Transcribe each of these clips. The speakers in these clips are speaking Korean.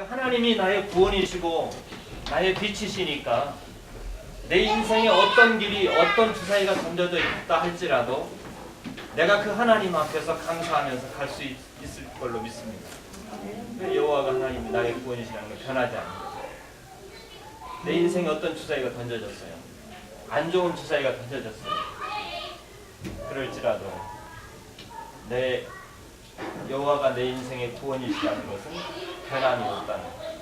하나님이 나의 구원이시고 나의 빛이시니까 내 인생에 어떤 길이 어떤 주사위가 던져져 있다 할지라도 내가 그 하나님 앞에서 감사하면서 갈 수 있을 걸로 믿습니다. 여호와가 하나님이 나의 구원이시라는 걸 변하지 않는 거죠. 내 인생에 어떤 주사위가 던져졌어요. 안 좋은 주사위가 던져졌어요. 그럴지라도 내 여호와가 내 인생의 구원이시라는 것은 변함이 없다는 거예요.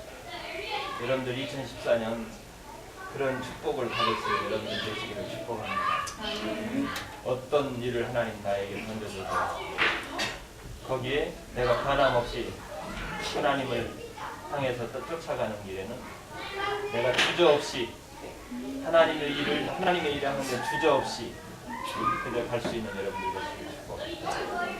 여러분들 2014년 그런 축복을 받을 수 있는 여러분들 되시기를 축복합니다. 어떤 일을 하나님 나에게 던져줘도 거기에 내가 변함없이 하나님을 향해서 쫓아가는 길에는 내가 주저없이 하나님의 일을 하는데 주저없이 그저 갈 수 있는 여러분들 되시기를 축복합니다.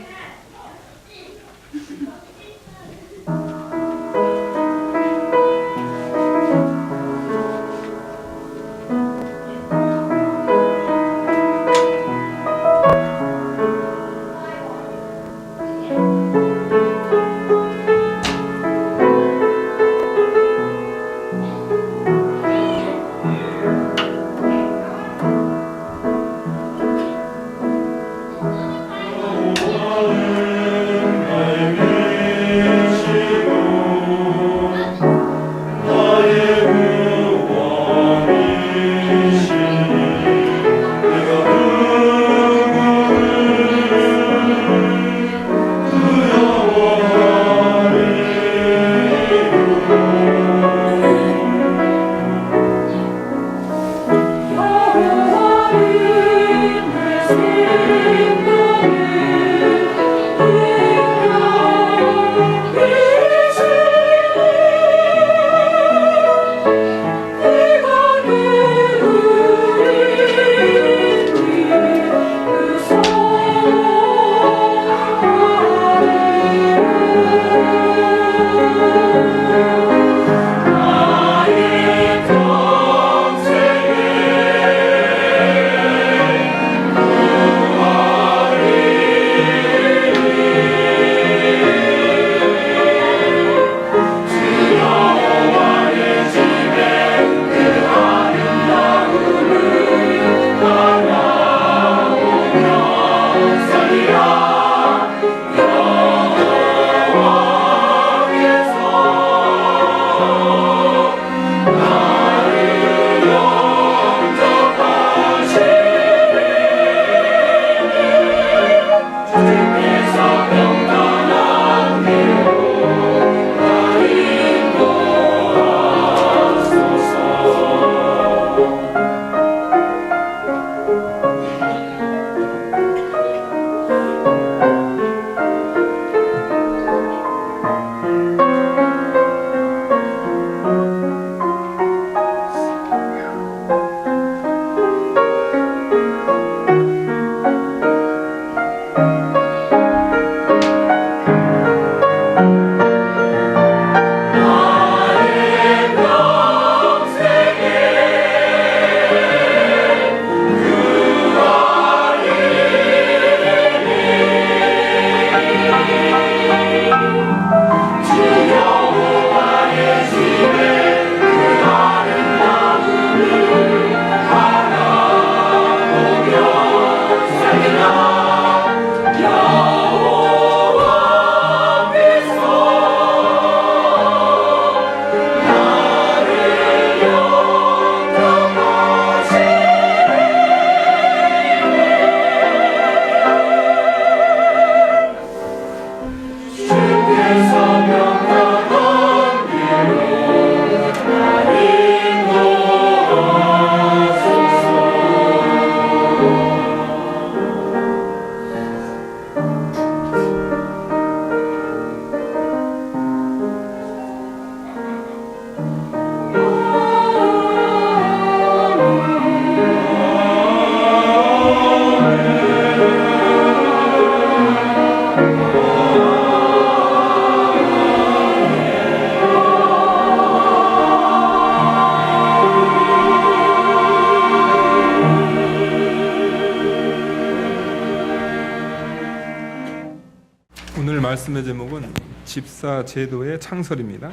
오늘 말씀의 제목은 집사 제도의 창설입니다.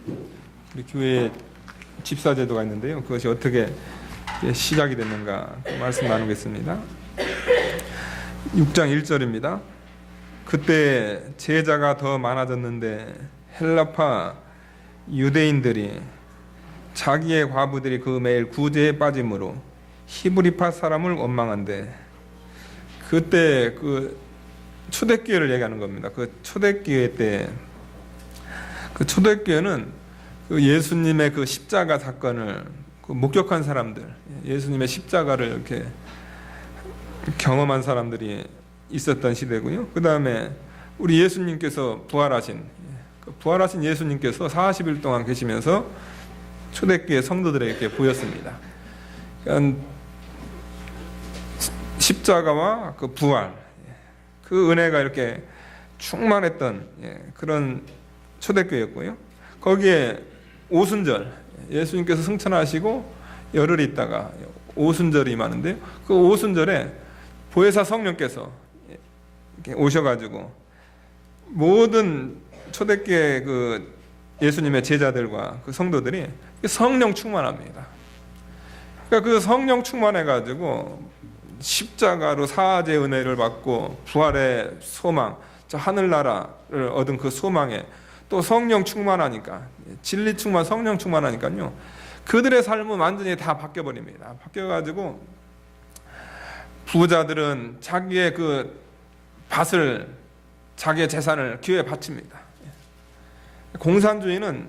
우리 교회에 집사제도가 있는데요. 그것이 어떻게 시작이 됐는가 그 말씀 나누겠습니다. 6장 1절입니다. 그때 제자가 더 많아졌는데 헬라파 유대인들이 자기의 과부들이 그 매일 구제에 빠짐으로 히브리파 사람을 원망한대. 그때 그 초대교회를 얘기하는 겁니다. 그 초대교회 때, 그 초대교회는 그 예수님의 그 십자가 사건을 그 목격한 사람들, 예수님의 십자가를 이렇게 경험한 사람들이 있었던 시대고요. 그 다음에 우리 예수님께서 부활하신 예수님께서 40일 동안 계시면서 초대교회 성도들에게 보였습니다. 그러니까 십자가와 그 부활, 그 은혜가 이렇게 충만했던 그런 초대교회였고요. 거기에 오순절, 예수님께서 승천하시고 열흘 있다가 오순절이 임하는데요. 그 오순절에 보혜사 성령께서 이렇게 오셔가지고 모든 초대교회 그 예수님의 제자들과 그 성도들이 성령 충만합니다. 그러니까 그 성령 충만해가지고 십자가로 사죄의 은혜를 받고 부활의 소망, 저 하늘나라를 얻은 그 소망에 또 성령 충만하니까, 진리 충만, 성령 충만하니까요, 그들의 삶은 완전히 다 바뀌어버립니다. 바뀌어가지고 부자들은 자기의 그 밭을, 자기의 재산을 교회에 바칩니다. 공산주의는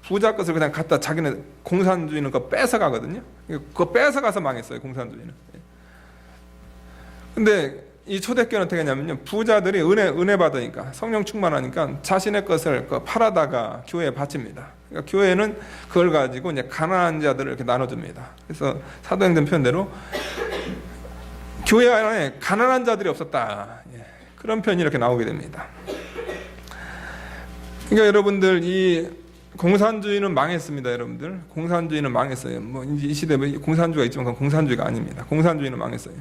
부자 것을 그냥 갖다 자기네, 공산주의는 그거 뺏어가거든요. 그거 뺏어가서 망했어요, 공산주의는. 근데 이 초대교회는 어떻게 하냐면요, 부자들이 은혜 받으니까, 성령 충만하니까 자신의 것을 팔아다가 교회에 바칩니다. 그러니까 교회는 그걸 가지고 이제 가난한 자들을 이렇게 나눠줍니다. 그래서 사도행전 표현대로 교회 안에 가난한 자들이 없었다, 그런 표현이 이렇게 나오게 됩니다. 그러니까 여러분들, 이 공산주의는 망했습니다. 여러분들, 공산주의는 망했어요. 뭐 이 시대에 공산주의가 있지만 그건 공산주의가 아닙니다. 공산주의는 망했어요.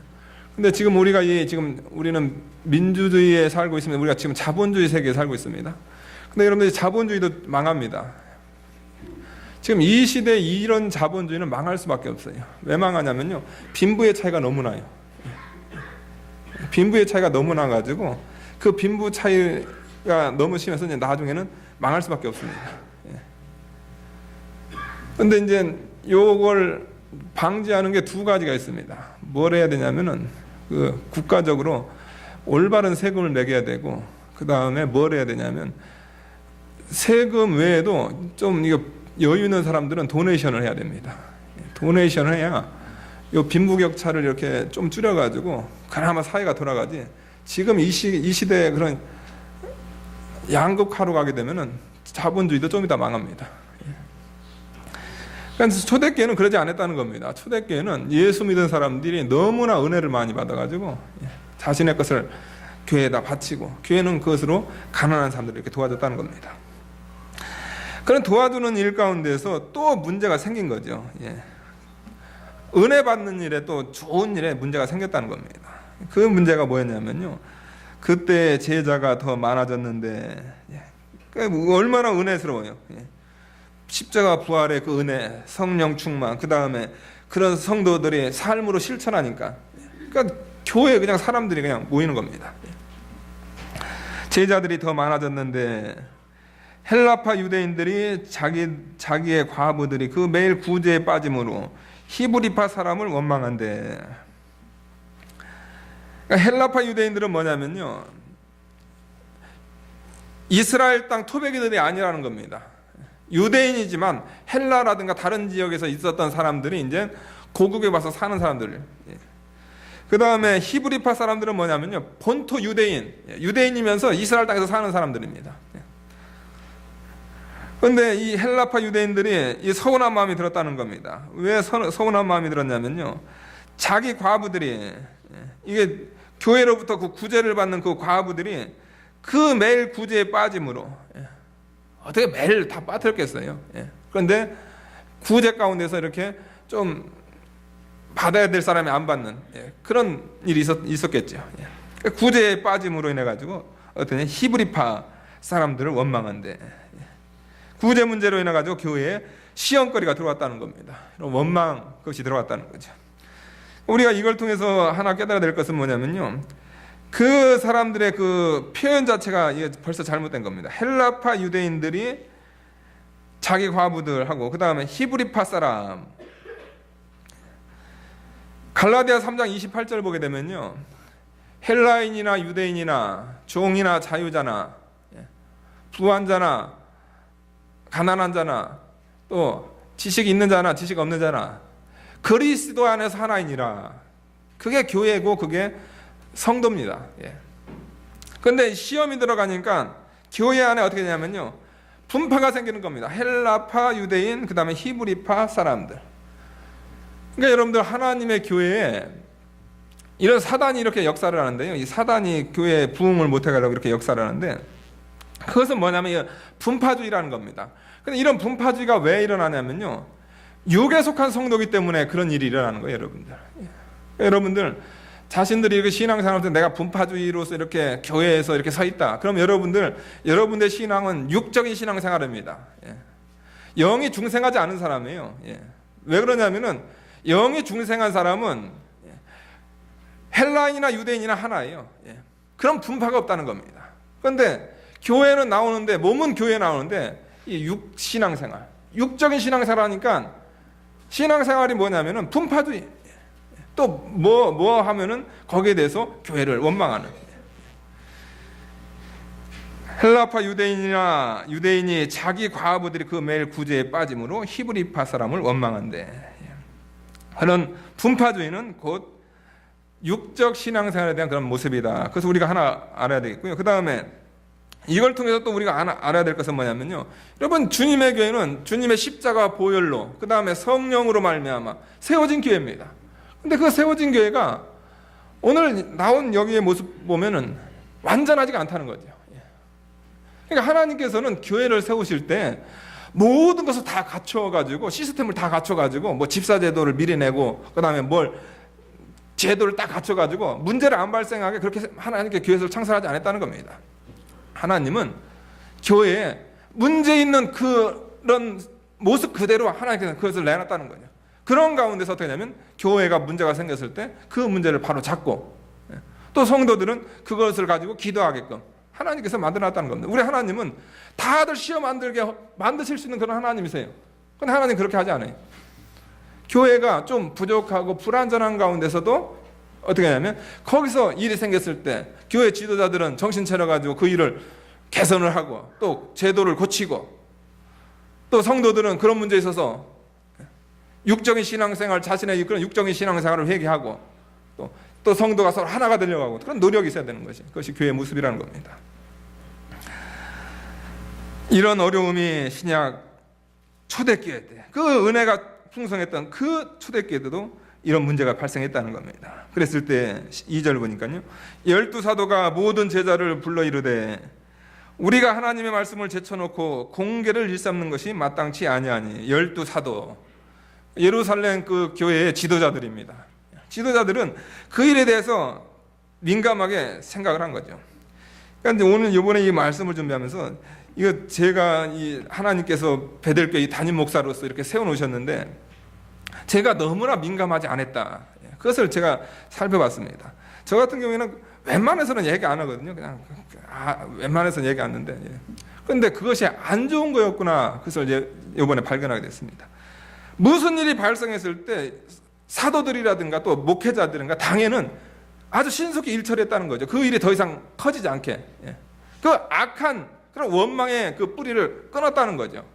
근데 지금 우리는 민주주의에 살고 있으면 우리가 지금 자본주의 세계에 살고 있습니다. 근데 여러분들, 자본주의도 망합니다. 지금 이 시대에 이런 자본주의는 망할 수밖에 없어요. 왜 망하냐면요, 빈부의 차이가 너무 나요. 빈부의 차이가 너무 나가지고 그 빈부 차이가 너무 심해서 이제 나중에는 망할 수밖에 없습니다. 근데 이제 요걸 방지하는 게 두 가지가 있습니다. 뭘 해야 되냐면은, 그 국가적으로 올바른 세금을 매겨야 되고, 그 다음에 뭘 해야 되냐면, 세금 외에도 좀 이거 여유 있는 사람들은 도네이션을 해야 됩니다. 도네이션을 해야 요 빈부격차를 이렇게 좀 줄여가지고 그나마 사회가 돌아가지. 지금 이 시대에 그런 양극화로 가게 되면은 자본주의도 좀 이따 망합니다. 그러니까 초대교회는 그러지 않았다는 겁니다. 초대교회는 예수 믿은 사람들이 너무나 은혜를 많이 받아가지고 자신의 것을 교회에다 바치고, 교회는 그것으로 가난한 사람들을 이렇게 도와줬다는 겁니다. 그런 도와주는 일 가운데서 또 문제가 생긴 거죠. 은혜 받는 일에, 또 좋은 일에 문제가 생겼다는 겁니다. 그 문제가 뭐였냐면요, 그때 제자가 더 많아졌는데, 얼마나 은혜스러워요. 십자가 부활의 그 은혜, 성령 충만, 그 다음에 그런 성도들이 삶으로 실천하니까, 그러니까 교회에 그냥 사람들이 그냥 모이는 겁니다. 제자들이 더 많아졌는데 헬라파 유대인들이 자기의 과부들이 그 매일 구제에 빠짐으로 히브리파 사람을 원망한대. 그러니까 헬라파 유대인들은 뭐냐면요, 이스라엘 땅 토백이들이 아니라는 겁니다. 유대인이지만 헬라라든가 다른 지역에서 있었던 사람들이 이제 고국에 와서 사는 사람들. 그 다음에 히브리파 사람들은 뭐냐면요, 본토 유대인이면서 이스라엘 땅에서 사는 사람들입니다. 그런데 이 헬라파 유대인들이 이 서운한 마음이 들었다는 겁니다. 왜 서운한 마음이 들었냐면요, 자기 과부들이, 이게 교회로부터 그 구제를 받는 그 과부들이 그 매일 구제에 빠짐으로, 어떻게 매일 다 빠뜨렸겠어요. 그런데 구제 가운데서 이렇게 좀 받아야 될 사람이 안 받는 그런 일이 있었겠죠. 구제에 빠짐으로 인해 가지고 어떤 히브리파 사람들을 원망한데, 부재 문제로 인해 가지고 교회에 시험거리가 들어왔다는 겁니다. 원망 것이 들어왔다는 거죠. 우리가 이걸 통해서 하나 깨달아야 될 것은 뭐냐면요, 그 사람들의 그 표현 자체가 이게 벌써 잘못된 겁니다. 헬라파 유대인들이 자기 과부들하고 그 다음에 히브리파 사람, 갈라디아 3장 28절 보게 되면요, 헬라인이나 유대인이나 종이나 자유자나 부한자나 가난한 자나 또 지식 있는 자나 지식 없는 자나 그리스도 안에서 하나이니라. 그게 교회고 그게 성도입니다. 그런데 시험이 들어가니까 교회 안에 어떻게 되냐면요, 분파가 생기는 겁니다. 헬라파 유대인, 그 다음에 히브리파 사람들. 그러니까 여러분들, 하나님의 교회에 이런 사단이 이렇게 역사를 하는데요, 이 사단이 교회에 부흥을 못해가려고 이렇게 역사를 하는데, 그것은 뭐냐면 분파주의라는 겁니다. 근데 이런 분파주의가 왜 일어나냐면요, 육에 속한 성도기 때문에 그런 일이 일어나는 거예요, 여러분들. 여러분들 자신들이 이렇게 신앙생활할 때 내가 분파주의로서 이렇게 교회에서 이렇게 서 있다. 그럼 여러분들의 신앙은 육적인 신앙생활입니다. 영이 중생하지 않은 사람이에요. 왜 그러냐면은 영이 중생한 사람은 헬라인이나 유대인이나 하나예요. 그런 분파가 없다는 겁니다. 그런데 교회는 나오는데, 몸은 교회에 나오는데 이 신앙생활, 육적인 신앙생활 하니까 신앙생활이 뭐냐면은 분파주의. 또 뭐 하면은 거기에 대해서 교회를 원망하는. 헬라파 유대인이 자기 과부들이 그 매일 구제에 빠짐으로 히브리파 사람을 원망한대. 그런 분파주의는 곧 육적 신앙생활에 대한 그런 모습이다. 그래서 우리가 하나 알아야 되겠고요. 그 다음에 이걸 통해서 또 우리가 알아야 될 것은 뭐냐면요, 여러분, 주님의 교회는 주님의 십자가 보혈로 그 다음에 성령으로 말미암아 세워진 교회입니다. 근데 그 세워진 교회가 오늘 나온 여기의 모습 보면은 완전하지가 않다는 거죠. 그러니까 하나님께서는 교회를 세우실 때 모든 것을 다 갖춰가지고, 시스템을 다 갖춰가지고, 뭐 집사제도를 미리 내고 그 다음에 제도를 딱 갖춰가지고 문제를 안 발생하게 그렇게 하나님께 교회를 창설하지 않았다는 겁니다. 하나님은 교회에 문제 있는 그런 모습 그대로 하나님께서 그것을 내놨다는 거죠. 그런 가운데서 어떻게 하냐면 교회가 문제가 생겼을 때 그 문제를 바로 잡고, 또 성도들은 그것을 가지고 기도하게끔 하나님께서 만들어놨다는 겁니다. 우리 하나님은 다들 시험 안 들게 만드실 수 있는 그런 하나님이세요. 그런데 하나님 그렇게 하지 않아요. 교회가 좀 부족하고 불완전한 가운데서도 어떻게 하냐면 거기서 일이 생겼을 때 교회 지도자들은 정신 차려가지고 그 일을 개선을 하고 또 제도를 고치고, 또 성도들은 그런 문제에 있어서 육적인 신앙생활, 자신의 그런 육적인 신앙생활을 회개하고 또 성도가 서로 하나가 되려고 그런 노력이 있어야 되는 것이, 그것이 교회의 모습이라는 겁니다. 이런 어려움이 신약 초대교회 때, 그 은혜가 풍성했던 그 초대교회 때도 이런 문제가 발생했다는 겁니다. 그랬을 때 2절 보니까요, 12사도가 모든 제자를 불러 이르되 우리가 하나님의 말씀을 제쳐놓고 공개를 일삼는 것이 마땅치 아니하니. 12사도, 예루살렘 그 교회의 지도자들입니다. 지도자들은 그 일에 대해서 민감하게 생각을 한 거죠. 그러니까 오늘 이번에 이 말씀을 준비하면서 이거 제가 이 하나님께서 베델교회 이 담임 목사로서 이렇게 세워놓으셨는데 제가 너무나 민감하지 않았다. 그것을 제가 살펴봤습니다. 저 같은 경우에는 웬만해서는 얘기 안 하거든요. 그냥 웬만해서는 얘기 안 하는데, 그런데 그것이 안 좋은 거였구나. 그것을 이번에 발견하게 됐습니다. 무슨 일이 발생했을 때 사도들이라든가 또 목회자들인가 당에는 아주 신속히 일처리했다는 거죠. 그 일이 더 이상 커지지 않게. 그 악한 그런 원망의 그 뿌리를 끊었다는 거죠.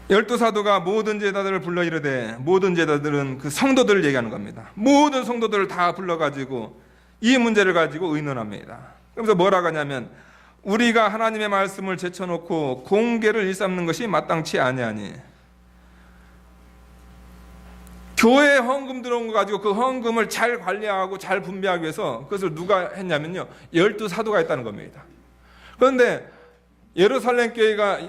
12사도가 모든 제자들을 불러 이르되, 모든 제자들은 그 성도들을 얘기하는 겁니다. 모든 성도들을 다 불러가지고 이 문제를 가지고 의논합니다. 그러면서 뭐라고 하냐면 우리가 하나님의 말씀을 제쳐놓고 공개를 일삼는 것이 마땅치 아니하니. 교회에 헌금 들어온 거 가지고 그 헌금을 잘 관리하고 잘 분배하기 위해서 그것을 누가 했냐면요, 12사도가 했다는 겁니다. 그런데 예루살렘 교회가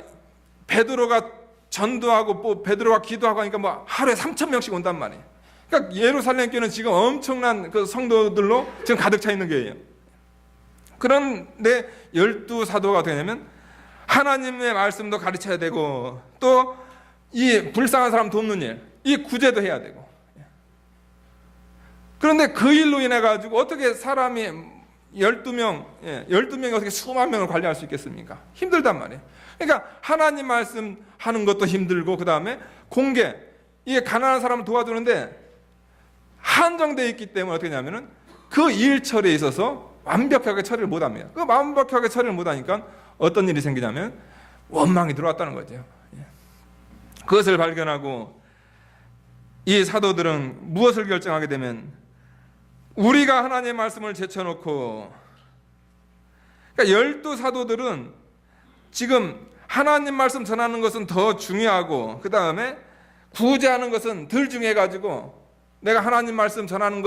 베드로가 전도하고 베드로가 기도하고 하니까 뭐 하루에 3,000명씩 온단 말이에요. 그러니까 예루살렘 교회는 지금 엄청난 그 성도들로 지금 가득 차 있는 교회예요. 그런데 12사도가 어떻게 하냐면 하나님의 말씀도 가르쳐야 되고 또 이 불쌍한 사람 돕는 일, 이 구제도 해야 되고. 그런데 그 일로 인해 가지고 어떻게 사람이 12명이 어떻게 수만 명을 관리할 수 있겠습니까? 힘들단 말이에요. 그러니까 하나님 말씀 하는 것도 힘들고, 그 다음에 공개, 이게 가난한 사람을 도와주는데 한정되어 있기 때문에 어떻게 하냐면은 그 일 처리에 있어서 완벽하게 처리를 못 합니다. 그 완벽하게 처리를 못 하니까 어떤 일이 생기냐면 원망이 들어왔다는 거죠. 그것을 발견하고 이 사도들은 무엇을 결정하게 되면, 우리가 하나님의 말씀을 제쳐놓고, 그러니까 12사도들은 지금 하나님 말씀 전하는 것은 더 중요하고, 그 다음에 구제하는 것은 덜 중요해가지고, 내가 하나님 말씀 전하는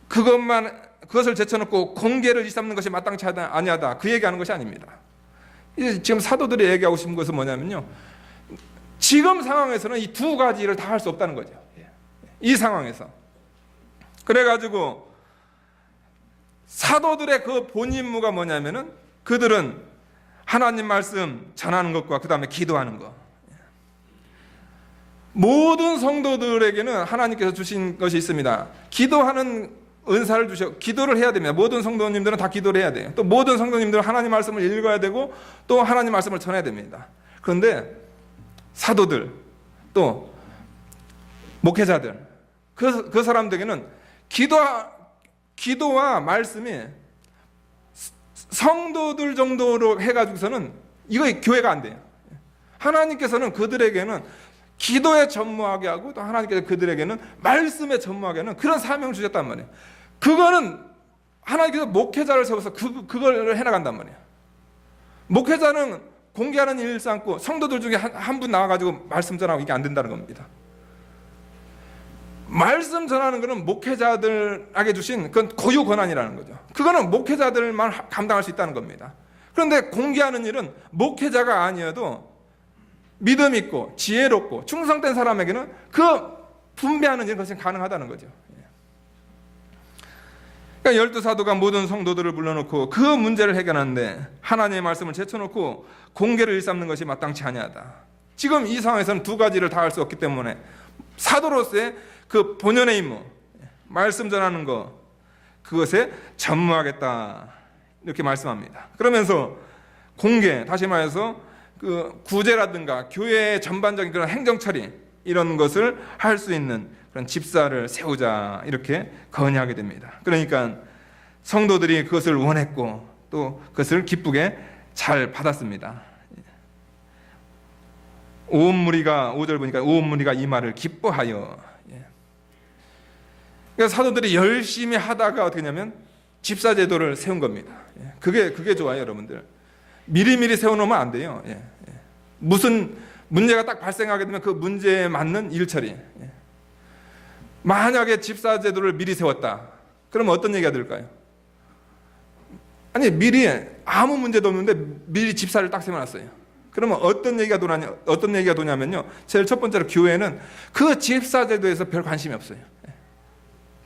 그것을 제쳐놓고 공개를 일삼는 것이 마땅치 아니하다, 그 얘기하는 것이 아닙니다. 지금 사도들이 얘기하고 싶은 것은 뭐냐면요, 지금 상황에서는 이 두 가지 일을 다 할 수 없다는 거죠. 이 상황에서. 그래가지고 사도들의 그 본임무가 뭐냐면은, 그들은 하나님 말씀 전하는 것과 그 다음에 기도하는 것. 모든 성도들에게는 하나님께서 주신 것이 있습니다. 기도하는 은사를 주셔, 기도를 해야 됩니다. 모든 성도님들은 다 기도를 해야 돼요. 또 모든 성도님들은 하나님 말씀을 읽어야 되고 또 하나님 말씀을 전해야 됩니다. 그런데 사도들, 또 목회자들, 그 사람들에게는 기도와 말씀이 성도들 정도로 해가지고서는 이거 교회가 안 돼요. 하나님께서는 그들에게는 기도에 전무하게 하고, 또 하나님께서 그들에게는 말씀에 전무하게 하는 그런 사명을 주셨단 말이에요. 그거는 하나님께서 목회자를 세워서 그걸 해나간단 말이에요. 목회자는 공개하는 일을 삼고 성도들 중에 한 분 나와가지고 말씀 전하고, 이게 안 된다는 겁니다. 말씀 전하는 것은 목회자들에게 주신 그건 고유 권한이라는 거죠. 그거는 목회자들만 감당할 수 있다는 겁니다. 그런데 공개하는 일은 목회자가 아니어도 믿음 있고 지혜롭고 충성된 사람에게는 그 분배하는 일은 그것이 가능하다는 거죠. 그러니까 12사도가 모든 성도들을 불러놓고 그 문제를 해결하는데, 하나님의 말씀을 제쳐놓고 공개를 일삼는 것이 마땅치 아니하다. 지금 이 상황에서는 두 가지를 다 할 수 없기 때문에 사도로서의 그 본연의 임무, 말씀 전하는 것, 그것에 전무하겠다, 이렇게 말씀합니다. 그러면서 공개, 다시 말해서 그 구제라든가 교회의 전반적인 그런 행정 처리, 이런 것을 할 수 있는 그런 집사를 세우자, 이렇게 건의하게 됩니다. 그러니까 성도들이 그것을 원했고 또 그것을 기쁘게 잘 받았습니다. 온 무리가, 5절 보니까 온 무리가 이 말을 기뻐하여. 그러니까 사도들이 열심히 하다가 어떻게 하냐면 집사 제도를 세운 겁니다. 그게 좋아요, 여러분들. 미리미리 세워놓으면 안 돼요. 무슨 문제가 딱 발생하게 되면 그 문제에 맞는 일 처리. 만약에 집사 제도를 미리 세웠다, 그러면 어떤 얘기가 들까요? 아니, 미리 아무 문제도 없는데 미리 집사를 딱 세워놨어요. 그러면 어떤 얘기가 도냐면요, 제일 첫 번째로 교회는 그 집사 제도에서 별 관심이 없어요.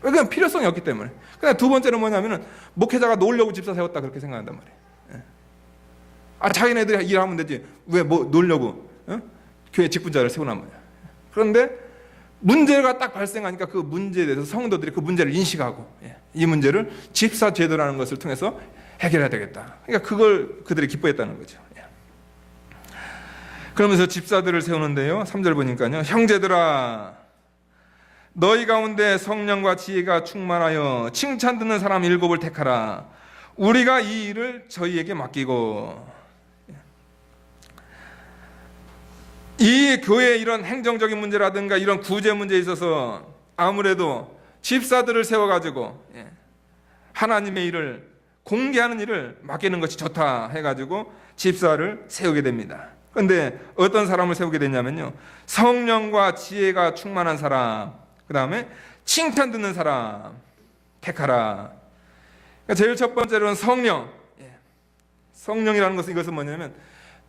그냥 필요성이 없기 때문에. 그냥 두 번째는 뭐냐면은 목회자가 놀려고 집사 세웠다, 그렇게 생각한단 말이에요. 자기네들이 일하면 되지 왜 뭐 놀려고 교회 직분자를 세우란 말이야. 그런데 문제가 딱 발생하니까 그 문제에 대해서 성도들이 그 문제를 인식하고, 이 문제를 집사 제도라는 것을 통해서 해결해야 되겠다. 그러니까 그걸 그들이 기뻐했다는 거죠. 그러면서 집사들을 세우는데요, 3절 보니까요, 형제들아, 너희 가운데 성령과 지혜가 충만하여 칭찬 듣는 사람 7을 택하라. 우리가 이 일을 저희에게 맡기고. 이 교회의 이런 행정적인 문제라든가 이런 구제 문제에 있어서 아무래도 집사들을 세워가지고 하나님의 일을 공개하는 일을 맡기는 것이 좋다 해가지고 집사를 세우게 됩니다. 그런데 어떤 사람을 세우게 됐냐면요, 성령과 지혜가 충만한 사람, 그 다음에 칭찬 듣는 사람 택하라. 그러니까 제일 첫 번째로는 성령. 성령이라는 것은, 이것은 뭐냐면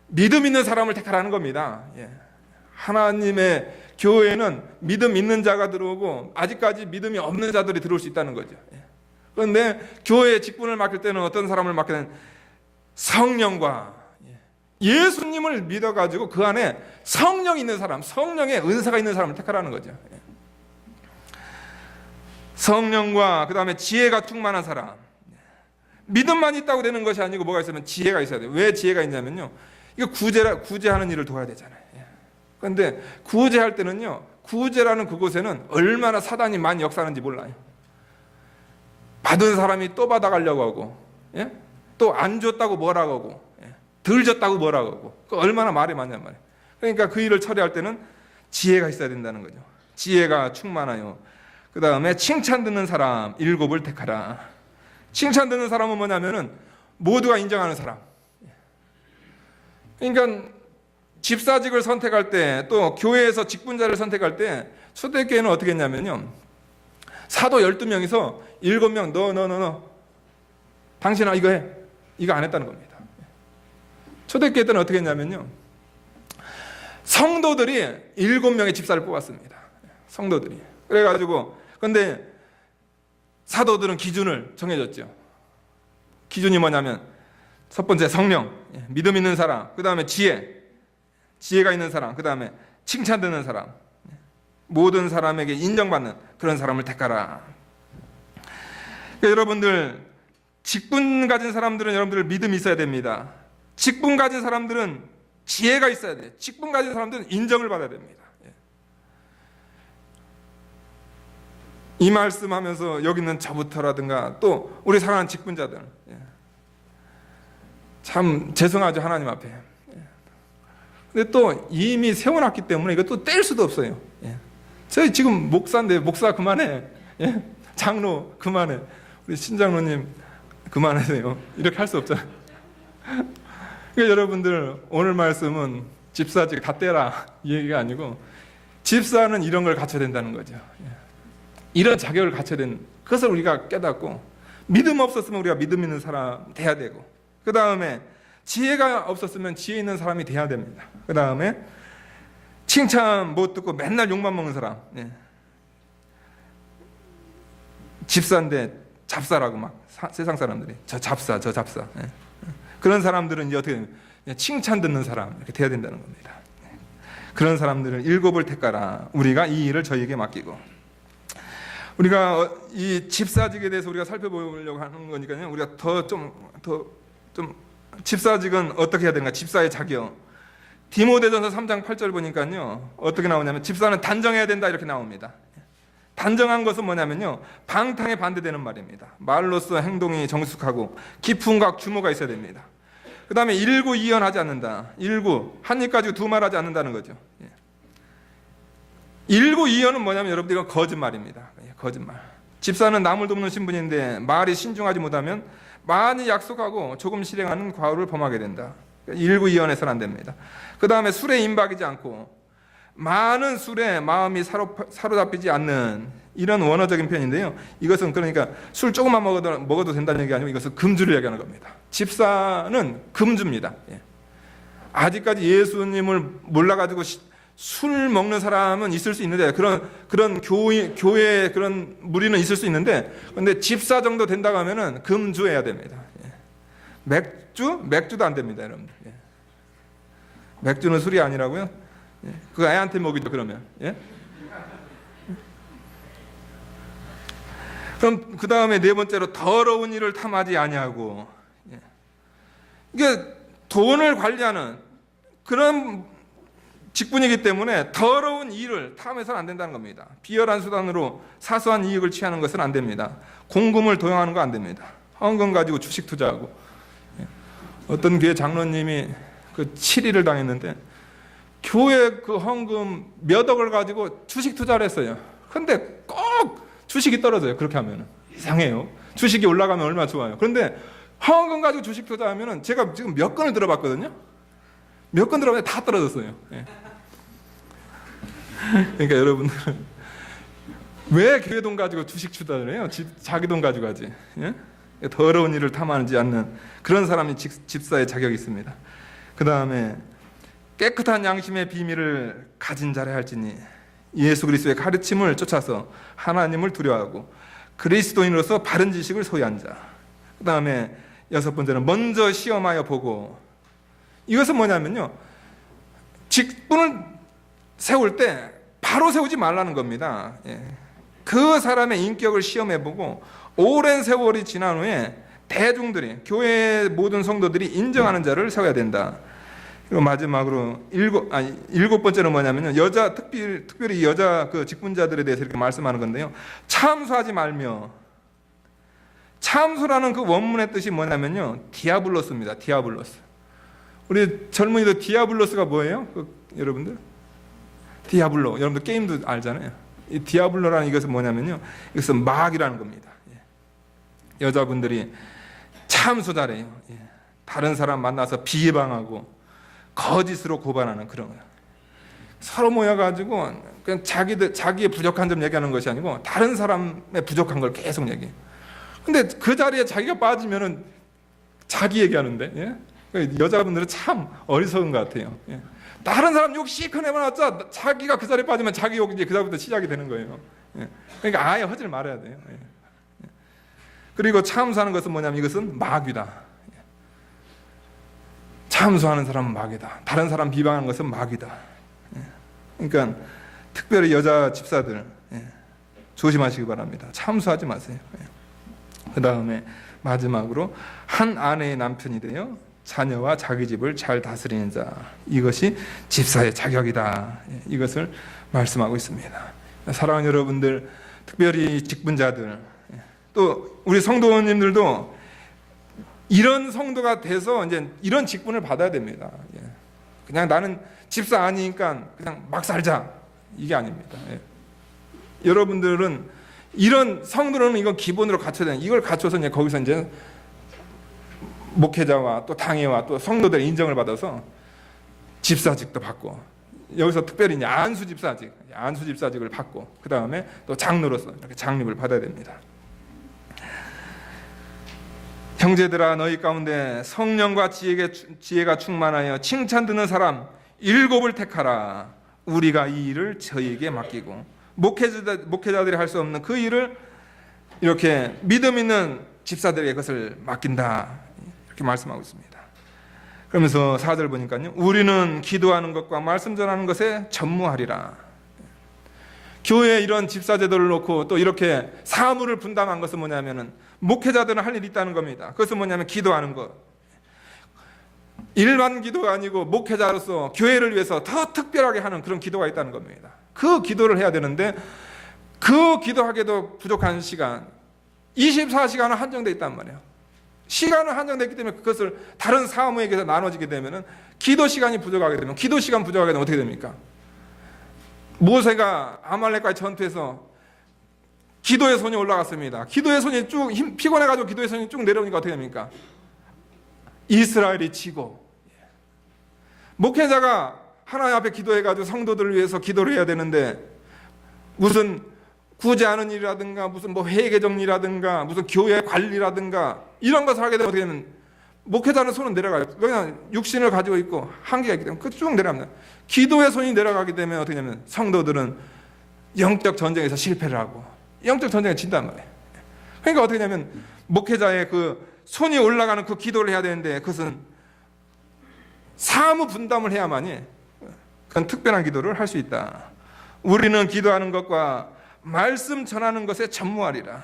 믿음 있는 사람을 택하라는 겁니다. 하나님의 교회에는 믿음 있는 자가 들어오고 아직까지 믿음이 없는 자들이 들어올 수 있다는 거죠. 그런데 교회에 직분을 맡길 때는 어떤 사람을 맡게 되는, 성령과 예수님을 믿어가지고 그 안에 성령이 있는 사람, 성령의 은사가 있는 사람을 택하라는 거죠. 성령과 그 다음에 지혜가 충만한 사람. 믿음만 있다고 되는 것이 아니고 뭐가 있으면 지혜가 있어야 돼요. 왜 지혜가 있냐면요, 이거 구제하는 일을 도와야 되잖아요. 그런데 구제할 때는요, 구제라는 그곳에는 얼마나 사단이 많이 역사하는지 몰라요. 받은 사람이 또 받아가려고 하고, 예? 또 안 줬다고 뭐라고 하고, 예? 덜 줬다고 뭐라고 하고, 그 얼마나 말이 많냔 말이에요. 그러니까 그 일을 처리할 때는 지혜가 있어야 된다는 거죠. 지혜가 충만하여. 그 다음에 칭찬 듣는 사람 7을 택하라. 칭찬 듣는 사람은 뭐냐면은 모두가 인정하는 사람. 그러니까 집사직을 선택할 때, 또 교회에서 직분자를 선택할 때 초대교회는 어떻게 했냐면요, 사도 12명이서 7명 너 당신아 이거 해, 이거 안 했다는 겁니다. 초대교회 때는 어떻게 했냐면요, 성도들이 7명의 집사를 뽑았습니다. 성도들이. 그래가지고, 근데 사도들은 기준을 정해줬죠. 기준이 뭐냐면 첫 번째 성령, 믿음 있는 사람, 그 다음에 지혜가 있는 사람, 그 다음에 칭찬 듣는 사람, 모든 사람에게 인정받는 그런 사람을 택하라. 그러니까 여러분들, 직분 가진 사람들은 여러분들 믿음이 있어야 됩니다. 직분 가진 사람들은 지혜가 있어야 돼요. 직분 가진 사람들은 인정을 받아야 됩니다. 이 말씀하면서 여기 있는 저부터라든가 또 우리 사랑하는 직분자들, 참 죄송하죠, 하나님 앞에. 근데 또 이미 세워놨기 때문에 이것도 뗄 수도 없어요. 저희 지금 목사인데 목사 그만해, 장로 그만해, 우리 신장로님 그만하세요, 이렇게 할 수 없잖아요. 그러니까 여러분들, 오늘 말씀은 집사직 다 떼라 이 얘기가 아니고, 집사는 이런 걸 갖춰야 된다는 거죠. 이런 자격을 갖춰야 되는 그것을 우리가 깨닫고, 믿음 없었으면 우리가 믿음 있는 사람 돼야 되고, 그 다음에 지혜가 없었으면 지혜 있는 사람이 돼야 됩니다. 그 다음에 칭찬 못 듣고 맨날 욕만 먹는 사람, 집사인데 잡사라고 막 세상 사람들이 저 잡사 그런 사람들은 이제 어떻게 칭찬 듣는 사람 이렇게 돼야 된다는 겁니다. 그런 사람들은 7을 택하라. 우리가 이 일을 저희에게 맡기고, 우리가 이 집사직에 대해서 우리가 살펴보려고 하는 거니까요, 우리가 좀 집사직은 어떻게 해야 되는가, 집사의 자격. 디모데전서 3장 8절 보니까요, 어떻게 나오냐면 집사는 단정해야 된다 이렇게 나옵니다. 단정한 것은 뭐냐면요, 방탕에 반대되는 말입니다. 말로써 행동이 정숙하고 기품과 규모가 있어야 됩니다. 그 다음에 일구이연하지 않는다. 한 입 가지고 두 말 하지 않는다는 거죠. 일구이연은 뭐냐면 여러분들, 이건 거짓말입니다. 거짓말. 집사는 남을 돕는 신분인데 말이 신중하지 못하면 많이 약속하고 조금 실행하는 과오를 범하게 된다. 일구이연해서는 안 됩니다. 그 다음에 술에 임박이지 않고 많은 술에 마음이 사로잡히지 않는, 이런 원어적인 표현인데요, 이것은 그러니까 술 조금만 먹어도 된다는 얘기 아니고 이것은 금주를 얘기하는 겁니다. 집사는 금주입니다. 아직까지 예수님을 몰라가지고 술 먹는 사람은 있을 수 있는데, 그런 교회 그런 무리는 있을 수 있는데, 근데 집사 정도 된다고 하면은 금주해야 됩니다. 맥주도 안 됩니다, 여러분들. 맥주는 술이 아니라고요? 그 애한테 먹이죠, 그러면. 그럼 그 다음에 네 번째로 더러운 일을 탐하지 아니하고, 이게 돈을 관리하는 그런 직분이기 때문에 더러운 일을 탐해서는 안 된다는 겁니다. 비열한 수단으로 사소한 이익을 취하는 것은 안 됩니다. 공금을 도용하는 거 안 됩니다. 헌금 가지고 주식 투자하고, 어떤 교회 장로님이 그 7일을 당했는데 교회 그 헌금 몇 억을 가지고 주식 투자를 했어요. 근데 꼭 주식이 떨어져요. 그렇게 하면은 이상해요. 주식이 올라가면 얼마나 좋아요. 그런데 헌금 가지고 주식 투자하면은, 제가 지금 몇 건을 들어봤거든요. 몇 건 들어봤는데 다 떨어졌어요. 그러니까 여러분들은 왜 교회 돈 가지고 주식 투자를 해요? 자기 돈 가지고 하지. 더러운 일을 탐하지 않는 그런 사람이 집사의 자격이 있습니다. 그 다음에 깨끗한 양심의 비밀을 가진 자라 할지니 예수 그리스도의 가르침을 쫓아서 하나님을 두려워하고 그리스도인으로서 바른 지식을 소유한 자. 그 다음에 6번째는 먼저 시험하여 보고, 이것은 뭐냐면요, 직분을 세울 때 바로 세우지 말라는 겁니다. 예. 그 사람의 인격을 시험해보고 오랜 세월이 지난 후에 대중들이, 교회의 모든 성도들이 인정하는 자를 세워야 된다. 그리고 마지막으로 일곱 번째는 뭐냐면요, 특별히 여자 그 직분자들에 대해서 이렇게 말씀하는 건데요, 참소하지 말며. 참소라는 그 원문의 뜻이 뭐냐면요, 디아블로스입니다. 디아블로스. 우리 젊은이들 디아블로스가 뭐예요? 여러분들? 디아블로. 여러분들 게임도 알잖아요. 이 디아블로라는 이것은 뭐냐면요, 이것은 마귀라는 겁니다. 여자분들이 참소자래요. 다른 사람 만나서 비방하고 거짓으로 고발하는 그런 거예요. 서로 모여가지고 그냥 자기의 부족한 점 얘기하는 것이 아니고 다른 사람의 부족한 걸 계속 얘기해요. 근데 그 자리에 자기가 빠지면은 자기 얘기하는데, 예? 여자분들은 참 어리석은 것 같아요. 예. 다른 사람 욕 시커 내봐놨자 자기가 그 자리에 빠지면 자기 욕이 이제 그 다음부터 시작이 되는 거예요. 예. 그러니까 아예 하지 말아야 돼요. 예. 그리고 참소하는 것은 뭐냐면 이것은 마귀다. 참소하는 사람은 마귀다. 다른 사람 비방하는 것은 마귀다. 그러니까 특별히 여자 집사들 조심하시기 바랍니다. 참소하지 마세요. 그 다음에 마지막으로 한 아내의 남편이 되어 자녀와 자기 집을 잘 다스리는 자, 이것이 집사의 자격이다. 이것을 말씀하고 있습니다. 사랑하는 여러분들, 특별히 직분자들, 또 우리 성도님들도 이런 성도가 돼서 이제 이런 직분을 받아야 됩니다. 그냥 나는 집사 아니니까 그냥 막 살자, 이게 아닙니다. 여러분들은 이런 성도는 이건 기본으로 갖춰야 되는, 이걸 갖춰서 이제 거기서 이제 목회자와 또 당회와 또 성도들의 인정을 받아서 집사직도 받고, 여기서 특별히 이제 안수 집사직을 받고, 그 다음에 또 장로로서 이렇게 장립을 받아야 됩니다. 형제들아, 너희 가운데 성령과 지혜가 충만하여 칭찬 듣는 사람 7을 택하라. 우리가 이 일을 저희에게 맡기고, 목회자들이 할 수 없는 그 일을 이렇게 믿음 있는 집사들에게 그것을 맡긴다, 이렇게 말씀하고 있습니다. 그러면서 4절 보니까요, 우리는 기도하는 것과 말씀 전하는 것에 전무하리라. 교회에 이런 집사 제도를 놓고 또 이렇게 사무를 분담한 것은 뭐냐면은 목회자들은 할 일이 있다는 겁니다. 그것은 뭐냐면 기도하는 것. 일반 기도가 아니고 목회자로서 교회를 위해서 더 특별하게 하는 그런 기도가 있다는 겁니다. 그 기도를 해야 되는데 그 기도하기도 부족한 시간, 24시간은 한정되어 있단 말이에요. 시간은 한정되어 있기 때문에 그것을 다른 사무에게서 나눠지게 되면 기도 시간이 부족하게 되면, 기도 시간 부족하게 되면 어떻게 됩니까? 모세가 아말렉과의 전투에서 기도의 손이 올라갔습니다. 기도의 손이 쭉 피곤해가지고 기도의 손이 쭉 내려오니까 어떻게 됩니까? 이스라엘이 지고, 목회자가 하나님 앞에 기도해가지고 성도들을 위해서 기도를 해야 되는데 무슨 구제하는 일이라든가 무슨 뭐 회계 정리라든가 무슨 교회 관리라든가 이런 것을 하게 되면 어떻게 되면 목회자는 손은 내려가요. 그냥 육신을 가지고 있고 한계가 있기 때문에 쭉 내려갑니다. 기도의 손이 내려가게 되면 어떻게 되냐면 성도들은 영적 전쟁에서 실패를 하고 영적 전쟁에 진단 말이에요. 그러니까 어떻게 되냐면 목회자의 그 손이 올라가는 그 기도를 해야 되는데 그것은 사무 분담을 해야만이 그건 특별한 기도를 할 수 있다. 우리는 기도하는 것과 말씀 전하는 것에 전무하리라.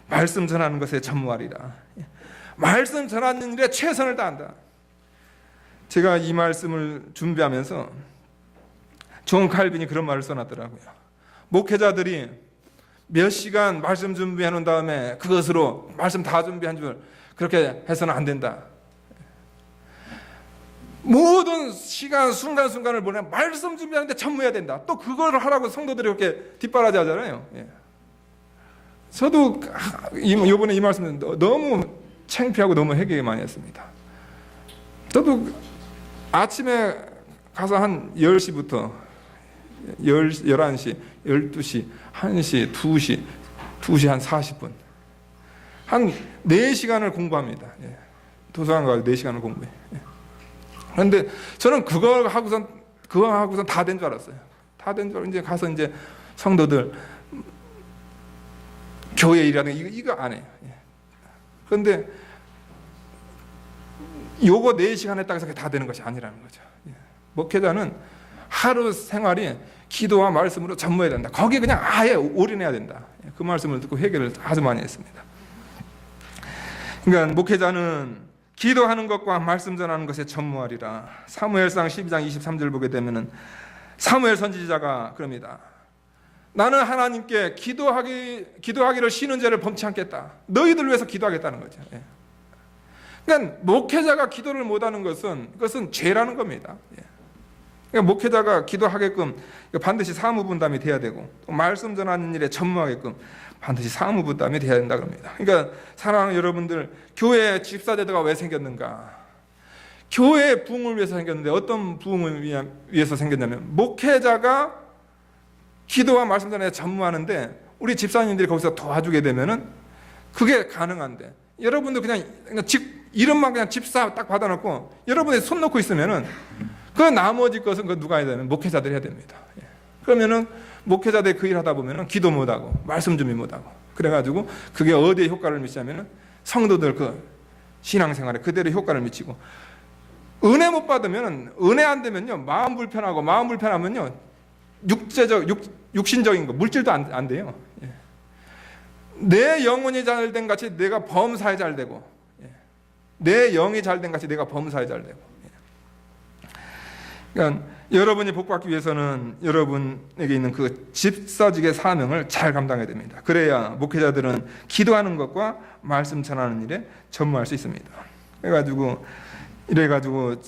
말씀 전하는 것에 전무하리라. 말씀 전하는 일에 최선을 다한다. 제가 이 말씀을 준비하면서 존 칼빈이 그런 말을 써놨더라고요. 목회자들이 몇 시간 말씀 준비해 놓은 다음에 그것으로 말씀 다 준비한 줄 그렇게 해서는 안 된다. 모든 시간 순간순간을 보내 말씀 준비하는데 전무해야 된다. 또 그걸 하라고 성도들이 이렇게 뒷바라지 하잖아요. 저도 이번에 이 말씀 너무 창피하고 너무 회개 많이 했습니다. 저도 아침에 가서 한 10시부터 11시, 12시, 1시, 2시 한 40분 한 4시간을 공부합니다. 도서관 가서 4시간을 공부해. 그런데 저는 그거 하고선 다 된 줄 알았어요. 다 된 줄 알고 이제 가서 이제 성도들 교회 일하는 이거 안 해요. 그런데 요거 4시간 했다고 해서 다 되는 것이 아니라는 거죠. 목회자는 하루 생활이 기도와 말씀으로 전무해야 된다. 거기에 그냥 아예 올인해야 된다. 그 말씀을 듣고 회개를 아주 많이 했습니다. 그러니까 목회자는 기도하는 것과 말씀 전하는 것에 전무하리라. 사무엘상 12장 23절 보게 되면은 사무엘 선지자가 그럽니다. 나는 하나님께 기도하기를 쉬는 죄를 범치 않겠다. 너희들 위해서 기도하겠다는 거죠. 그러니까 목회자가 기도를 못하는 것은 그것은 죄라는 겁니다. 그러니까 목회자가 기도하게끔 반드시 사무분담이 돼야 되고 또 말씀 전하는 일에 전무하게끔 반드시 사무분담이 돼야 된다 그럽니다. 그러니까 사랑하는 여러분들, 교회 집사제도가 왜 생겼는가? 교회의 부흥을 위해서 생겼는데 어떤 부흥을 위해서 생겼냐면 목회자가 기도와 말씀 전에 전무하는데 우리 집사님들이 거기서 도와주게 되면은 그게 가능한데 여러분도 그냥 이름만 그냥 집사 딱 받아놓고 여러분이 손 놓고 있으면은 그 나머지 것은 그 누가 해야 되면 목회자들이 해야 됩니다. 그러면은 목회자들이 그 일 하다 보면은 기도 못하고 말씀 준비 못하고 그래가지고 그게 어디에 효과를 미치냐면은 성도들 그 신앙생활에 그대로 효과를 미치고 은혜 못 받으면은 은혜 안 되면요 마음 불편하면요 육신적인 거 물질도 안 돼요. 내 영혼이 잘된 같이 내가 범사에 잘 되고 내 영이 잘된 같이 내가 범사에 잘 되고 그러니까 여러분이 복받기 위해서는 여러분에게 있는 그 집사직의 사명을 잘 감당해야 됩니다. 그래야 목회자들은 기도하는 것과 말씀 전하는 일에 전무할 수 있습니다. 이래가지고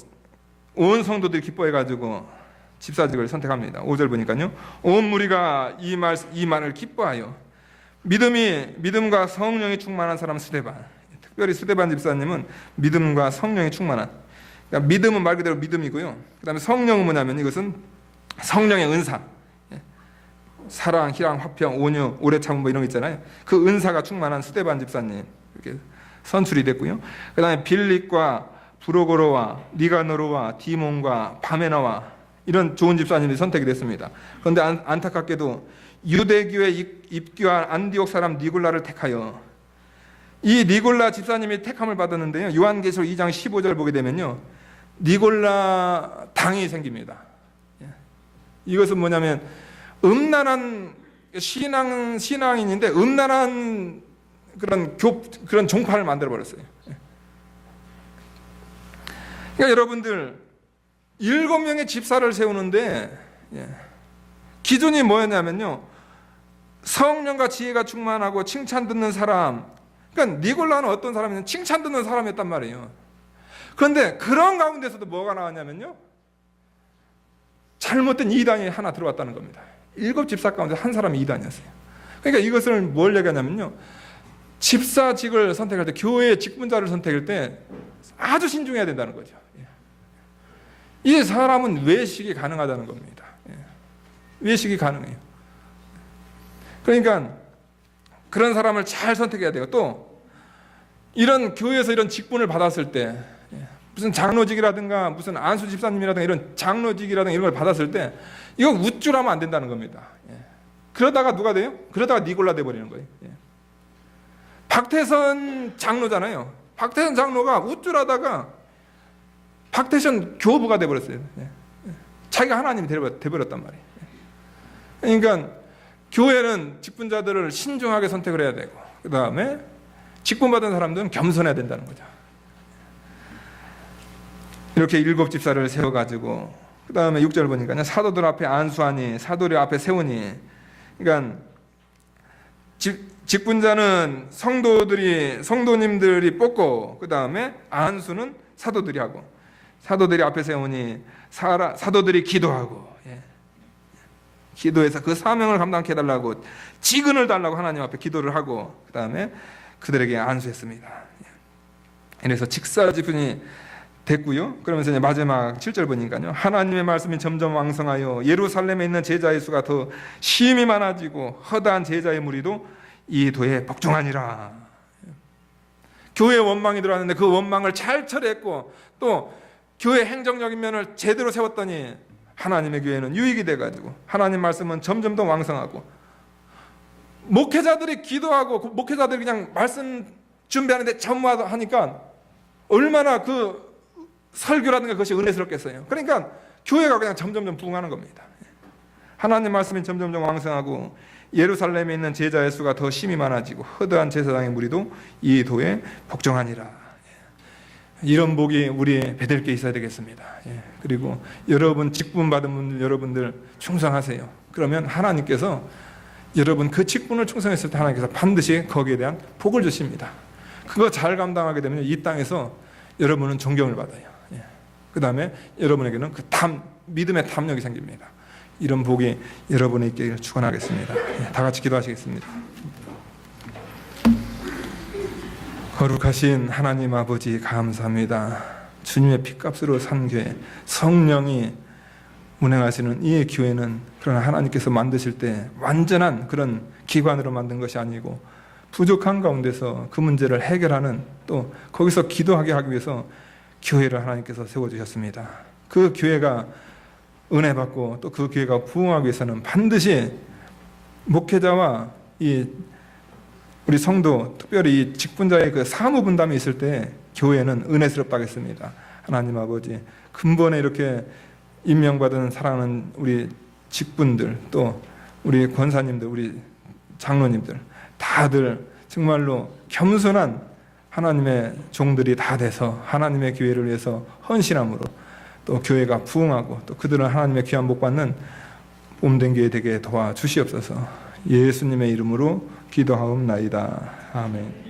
온 성도들이 기뻐해가지고 집사직을 선택합니다. 5절 보니까요. 온 무리가 이 말을 기뻐하여 믿음과 성령이 충만한 사람 스데반, 특별히 스데반 집사님은 믿음과 성령이 충만한, 그러니까 믿음은 말 그대로 믿음이고요. 그 다음에 성령은 뭐냐면 이것은 성령의 은사, 사랑, 희랑, 화평, 온유, 오래 참음 뭐 이런 거 있잖아요. 그 은사가 충만한 스데반 집사님 이렇게 선출이 됐고요. 그 다음에 빌립과 브로고로와 니가노로와 디몬과 바메나와 이런 좋은 집사님이 선택이 됐습니다. 그런데 안타깝게도 유대교에 입교한 안디옥 사람 니골라를 택하여 이 니골라 집사님이 택함을 받았는데요. 요한계시록 2장 15절 보게 되면요. 니골라 당이 생깁니다. 이것은 뭐냐면 음란한 신앙인인데 음란한 그런 종파를 만들어 버렸어요. 그러니까 여러분들 7명의 집사를 세우는데 기준이 뭐였냐면요. 성령과 지혜가 충만하고 칭찬 듣는 사람. 그러니까 니골라는 어떤 사람이냐면 칭찬 듣는 사람이었단 말이에요. 그런데 그런 가운데서도 뭐가 나왔냐면요. 잘못된 이단이 하나 들어왔다는 겁니다. 7 집사 가운데 한 사람이 이단이었어요. 그러니까 이것을 뭘 얘기하냐면요. 집사직을 선택할 때, 교회의 직분자를 선택할 때 아주 신중해야 된다는 거죠. 이 사람은 외식이 가능하다는 겁니다. 외식이 가능해요. 그러니까 그런 사람을 잘 선택해야 돼요. 또 이런 교회에서 이런 직분을 받았을 때 무슨 장로직이라든가 무슨 안수 집사님이라든가 이런 장로직이라든가 이런 걸 받았을 때 이거 우쭐하면 안 된다는 겁니다. 그러다가 누가 돼요? 그러다가 니골라 돼버리는 거예요. 박태선 장로잖아요. 박태선 장로가 우쭐하다가 박태선 교부가 돼버렸어요. 자기가 하나님이 돼버렸단 말이에요. 그러니까 교회는 직분자들을 신중하게 선택을 해야 되고 그 다음에 직분받은 사람들은 겸손해야 된다는 거죠. 이렇게 7 집사를 세워가지고 그 다음에 6절 보니까 사도들 앞에 안수하니 사도들 앞에 세우니 그러니까 직분자는 성도님들이 뽑고 그 다음에 안수는 사도들이 하고 사도들이 앞에 세우니 사도들이 기도하고 기도해서 그 사명을 감당케 해달라고 직분을 달라고 하나님 앞에 기도를 하고 그 다음에 그들에게 안수했습니다. 그래서 직사직분이 됐고요. 그러면서 이제 마지막 7절 보니까요. 하나님의 말씀이 점점 왕성하여 예루살렘에 있는 제자의 수가 더 심히 많아지고 허다한 제자의 무리도 이 도에 복종하니라. 교회 원망이 들어왔는데 그 원망을 잘 처리했고 또 교회 행정적인 면을 제대로 세웠더니 하나님의 교회는 유익이 돼가지고 하나님 말씀은 점점 더 왕성하고 목회자들이 기도하고 목회자들이 그냥 말씀 준비하는데 전무하니까 얼마나 그 설교라든가 그것이 은혜스럽겠어요. 그러니까 교회가 그냥 점점점 부흥하는 겁니다. 하나님 말씀이 점점점 왕성하고 예루살렘에 있는 제자의 수가 더 심히 많아지고 허다한 제사장의 무리도 이 도에 복종하니라. 이런 복이 우리 베델께 있어야 되겠습니다. 그리고 여러분 직분 받은 분들 여러분들 충성하세요. 그러면 하나님께서 여러분 그 직분을 충성했을 때 하나님께서 반드시 거기에 대한 복을 주십니다. 그거 잘 감당하게 되면 이 땅에서 여러분은 존경을 받아요. 그 다음에 여러분에게는 그 믿음의 탐욕이 생깁니다. 이런 복이 여러분에 있기를 축원하겠습니다. 다 같이 기도하시겠습니다. 거룩하신 하나님 아버지 감사합니다. 주님의 피값으로 산 교회, 성령이 운행하시는 이 교회는 그러나 하나님께서 만드실 때 완전한 그런 기관으로 만든 것이 아니고 부족한 가운데서 그 문제를 해결하는, 또 거기서 기도하게 하기 위해서 교회를 하나님께서 세워주셨습니다. 그 교회가 은혜 받고 또 그 교회가 부흥하기 위해서는 반드시 목회자와 이 우리 성도, 특별히 이 직분자의 그 사무 분담이 있을 때 교회는 은혜스럽다겠습니다. 하나님 아버지, 근본에 이렇게 임명받은 사랑하는 우리 직분들, 또 우리 권사님들, 우리 장로님들 다들 정말로 겸손한 하나님의 종들이 다 돼서 하나님의 교회를 위해서 헌신함으로 또 교회가 부흥하고 또 그들은 하나님의 귀한 복 받는 몸된 교회 되게 도와주시옵소서. 예수님의 이름으로 기도하옵나이다. 아멘.